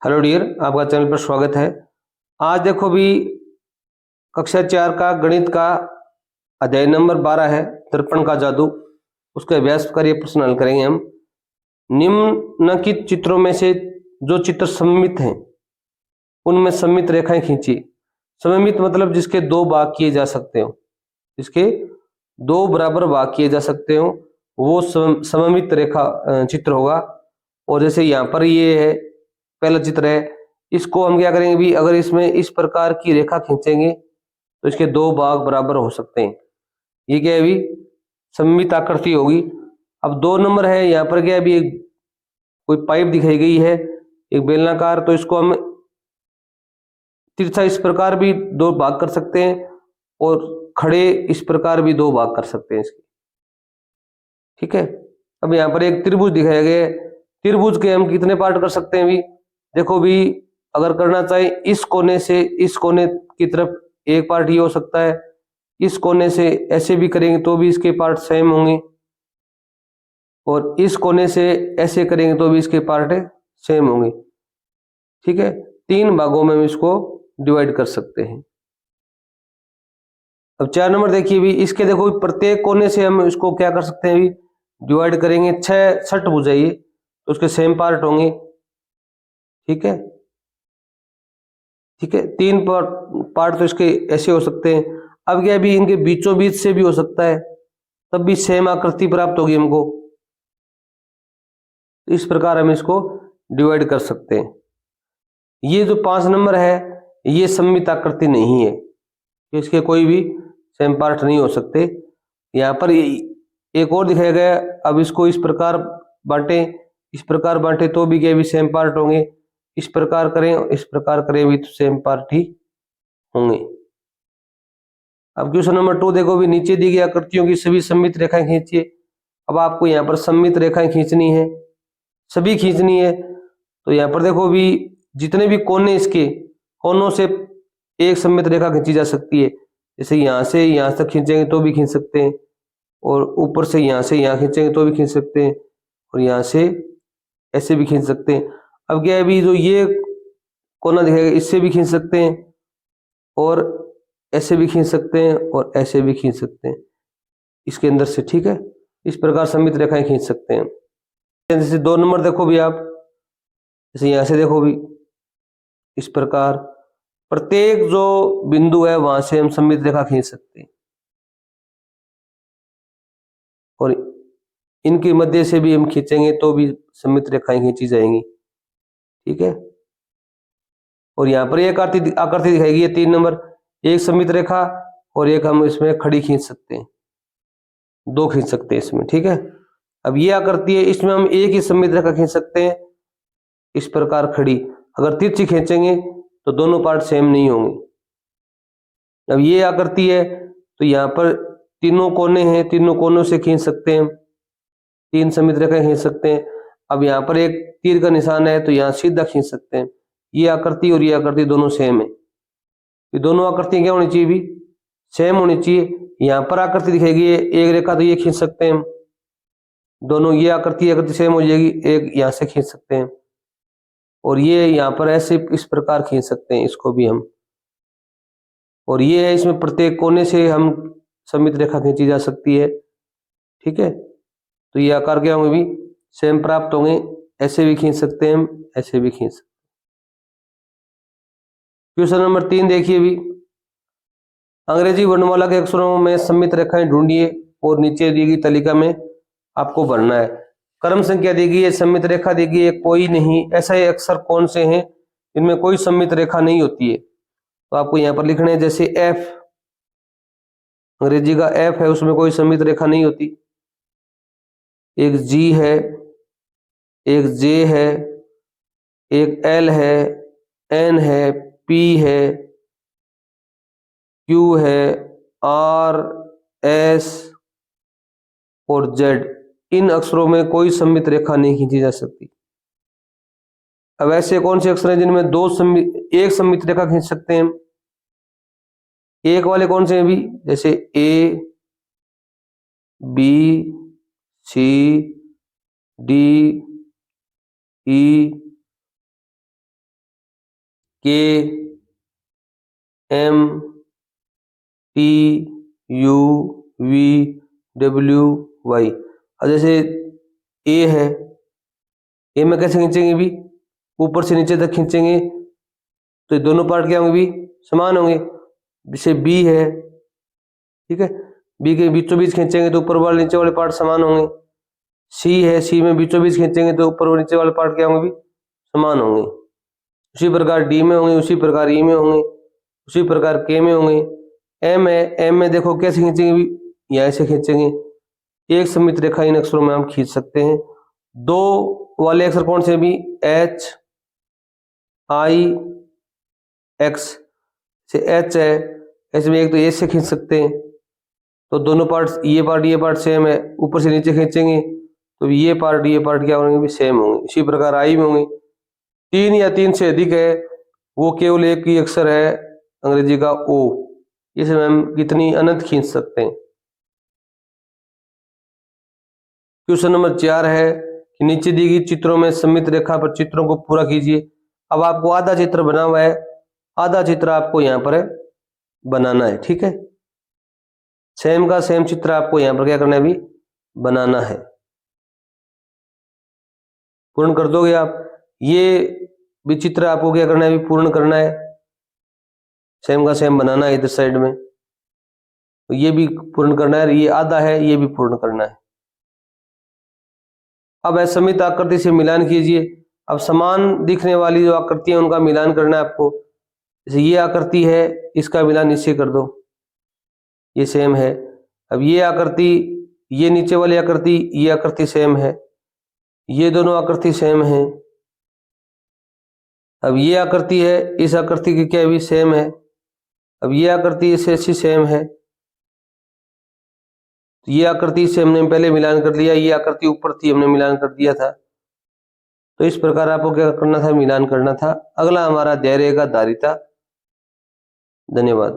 Hello dear, आपका channel पर स्वागत है। आज देखो भी कक्षा 4 का गणित का अध्याय नंबर 12 है दर्पण का जादू। उसका अभ्यास कार्य प्रश्न हल करेंगे हम। निम्नलिखित चित्रों में से जो चित्र सममित हैं उनमें सममित रेखाएं खींची। सममित मतलब जिसके दो भाग किए जा सकते हो, जिसके दो बराबर भाग किए जा सकते हो वो सममित रेखा चित्र होगा। और जैसे यहाँ पर ये है पहला चित्र है, इसको हम क्या करेंगे भी, अगर इसमें इस प्रकार की रेखा खींचेंगे तो इसके दो भाग बराबर हो सकते हैं। ये क्या है भी, सममित आकृति होगी। अब 2 नंबर है, यहाँ पर क्या है भी, एक कोई पाइप दिखाई गई है, एक बेलनाकार, तो इसको हम तिरछा इस प्रकार भी दो भाग कर सकते हैं और खड़े इस प्रकार भी दो भाग कर सकते हैं इसके। ठीक है। अब यहाँ पर एक त्रिभुज दिखाया गया है, त्रिभुज के हम कितने पार्ट कर सकते हैं भी, देखो भी, अगर करना चाहे इस कोने से इस कोने की तरफ एक पार्ट ये हो सकता है, इस कोने से ऐसे भी करेंगे तो भी इसके पार्ट सेम होंगे, और इस कोने से ऐसे करेंगे तो भी इसके पार्ट सेम होंगे। ठीक है, 3 भागों में हम इसको डिवाइड कर सकते हैं। अब 4 नंबर देखिए भी, इसके देखो प्रत्येक कोने से हम इसको क्या कर सकते हैं भी, डिवाइड करेंगे। 6 षटभुज है ये, तो उसके सेम पार्ट होंगे। ठीक है, ठीक है, 3 पार्ट तो इसके ऐसे हो सकते हैं। अब क्या भी, इनके बीचों बीच से भी हो सकता है, तब भी सेम आकृति प्राप्त होगी हमको। इस प्रकार हम इसको डिवाइड कर सकते हैं। ये जो 5 नंबर है ये सममित आकृति नहीं है, इसके कोई भी सेम पार्ट नहीं हो सकते। यहाँ पर एक और दिखाया गया, अब इसको इस प्रकार बांटे, इस प्रकार बांटे तो भी क्या भी सेम पार्ट होंगे, इस प्रकार करें इस प्रकार करें भी तो सेम पार्ट ही होंगे। अब क्वेश्चन नंबर 2 देखो भी, नीचे दी गई आकृतियों की सभी सममित रेखाएं खींचिए। अब आपको यहाँ पर सममित रेखाएं खींचनी है, सभी खींचनी है। तो यहाँ पर देखो भी, जितने भी कोने इसके कोनों से एक सममित रेखा खींची जा सकती है। जैसे यहाँ से यहाँ तक खींचेंगे तो भी खींच सकते हैं, और ऊपर से यहाँ खींचेंगे तो भी खींच सकते हैं, और यहाँ से ऐसे भी खींच सकते हैं। अब क्या है भी, जो ये कोना दिखाएगा इससे भी खींच सकते हैं, और ऐसे भी खींच सकते हैं, और ऐसे भी खींच सकते हैं इसके अंदर से। ठीक है, इस प्रकार सममित रेखाएं खींच सकते हैं। जैसे 2 नंबर देखो भी आप, जैसे यहाँ से देखो भी, इस प्रकार प्रत्येक जो बिंदु है वहां से हम सममित रेखा खींच सकते हैं, और इनके मध्य से भी हम खींचेंगे तो भी सममित रेखाएं खींची जाएंगी। ठीक है, और यहाँ पर एक आकृति दिखाई गई है 3 नंबर, एक सममित रेखा और एक हम इसमें खड़ी खींच सकते हैं, 2 खींच सकते हैं इसमें। ठीक है, अब ये आकृति है, इसमें हम एक ही सममित रेखा खींच सकते हैं, इस प्रकार खड़ी। अगर तिरछी खींचेंगे तो दोनों पार्ट सेम नहीं होंगे। अब ये आकृति है, तो यहाँ पर तीनों कोने हैं, तीनों कोनों से खींच सकते हैं, 3 सममित रेखाएं खींच सकते हैं। अब यहाँ पर एक तीर का निशान है, तो यहाँ सीधा खींच सकते हैं। ये आकृति और ये आकृति दोनों सेम है, ये दोनों आकृतियां क्या होनी चाहिए भी, सेम होनी चाहिए। यहाँ पर आकृति दिखेगी एक रेखा, तो ये खींच सकते हैं हम दोनों, ये आकृति सेम हो जाएगी, एक यहाँ से खींच सकते हैं, और ये यहाँ पर ऐसे इस प्रकार खींच सकते हैं इसको भी हम। और ये है, इसमें प्रत्येक कोने से हम सममित रेखा खींची जा सकती है। ठीक है, तो ये आकार क्या होंगे भी, सेम प्राप्त होंगे, ऐसे भी खींच सकते हैं हम, ऐसे भी खींच सकते हैं। क्वेश्चन नंबर 3 देखिए भी, अंग्रेजी वर्णमाला के अक्षरों में सममित रेखाएं ढूंढिए और नीचे दी गई तालिका में आपको भरना है। क्रम संख्या दी गई है, सममित रेखा दी गई है कोई नहीं, ऐसे अक्षर कौन से हैं इनमें कोई सममित रेखा नहीं होती है, तो आपको यहाँ पर लिखना है। जैसे एफ, अंग्रेजी का एफ है, उसमें कोई सममित रेखा नहीं होती। एक जी है, एक जे है, एक एल है, एन है, पी है, क्यू है, आर, एस और जेड, इन अक्षरों में कोई सममित रेखा नहीं खींची जा सकती। अब ऐसे कौन से अक्षर हैं जिनमें एक सममित रेखा खींच सकते हैं? एक वाले कौन से हैं भी, जैसे ए, बी, सी, D, E, K M T U V W Y. अब जैसे ए है, ए में कैसे खींचेंगे भी, ऊपर से नीचे तक खींचेंगे तो दोनों पार्ट क्या होंगे भी, समान होंगे। जैसे बी है, ठीक है, बी के बीचों बीच खींचेंगे तो ऊपर वाले नीचे वाले पार्ट समान होंगे। सी है, सी में बीचों बीच खींचेंगे तो ऊपर और नीचे वाले पार्ट क्या होंगे भी, समान होंगे। उसी प्रकार डी में होंगे, उसी प्रकार ई में होंगे, उसी प्रकार के में होंगे। एम है, एम में देखो कैसे खींचेंगे भी, यहाँ से खींचेंगे। एक सममित रेखा इन अक्षरों में हम खींच सकते हैं। दो वाले अक्षर कौन से भी, एच आई एक्स से एच है, ऐसे में एक तो ए से खींच सकते हैं तो दोनों पार्ट ये पार्ट सेम है, ऊपर से नीचे खींचेंगे तो ये पार्ट क्या होंगे भी, सेम होंगे। इसी प्रकार आई में होंगे। तीन या तीन से अधिक है वो केवल एक ही अक्षर है अंग्रेजी का ओ, इसे हम कितनी अनंत खींच सकते हैं। क्वेश्चन नंबर 4 है कि नीचे दी गई चित्रों में सममित रेखा पर चित्रों को पूरा कीजिए। अब आपको आधा चित्र बना हुआ है, आधा चित्र आपको यहाँ पर बनाना है, ठीक है। सेम का सेम चित्र आपको यहाँ पर क्या करना है भी, बनाना है। पूर्ण कर दोगे आप, ये भी चित्र आपको क्या करना है भी, पूर्ण करना है। सेम का सेम बनाना है इधर साइड में, तो ये भी पूर्ण करना है, ये आधा है, ये भी पूर्ण करना है। अब असममित आकृति से मिलान कीजिए। अब समान दिखने वाली जो आकृति है उनका मिलान करना है आपको। जैसे ये आकृति है, इसका मिलान इससे कर दो, ये सेम है। अब ये आकृति, ये नीचे वाली आकृति, ये आकृति सेम है, ये दोनों आकृति सेम है। अब ये आकृति है, इस आकृति की क्या भी सेम है। अब ये आकृति इससे ऐसी सेम है, तो ये आकृति से हमने पहले मिलान कर लिया, ये आकृति ऊपर थी हमने मिलान कर दिया था। तो इस प्रकार आपको क्या करना था, मिलान करना था। अगला हमारा अध्याय रहेगा धारिता। धन्यवाद।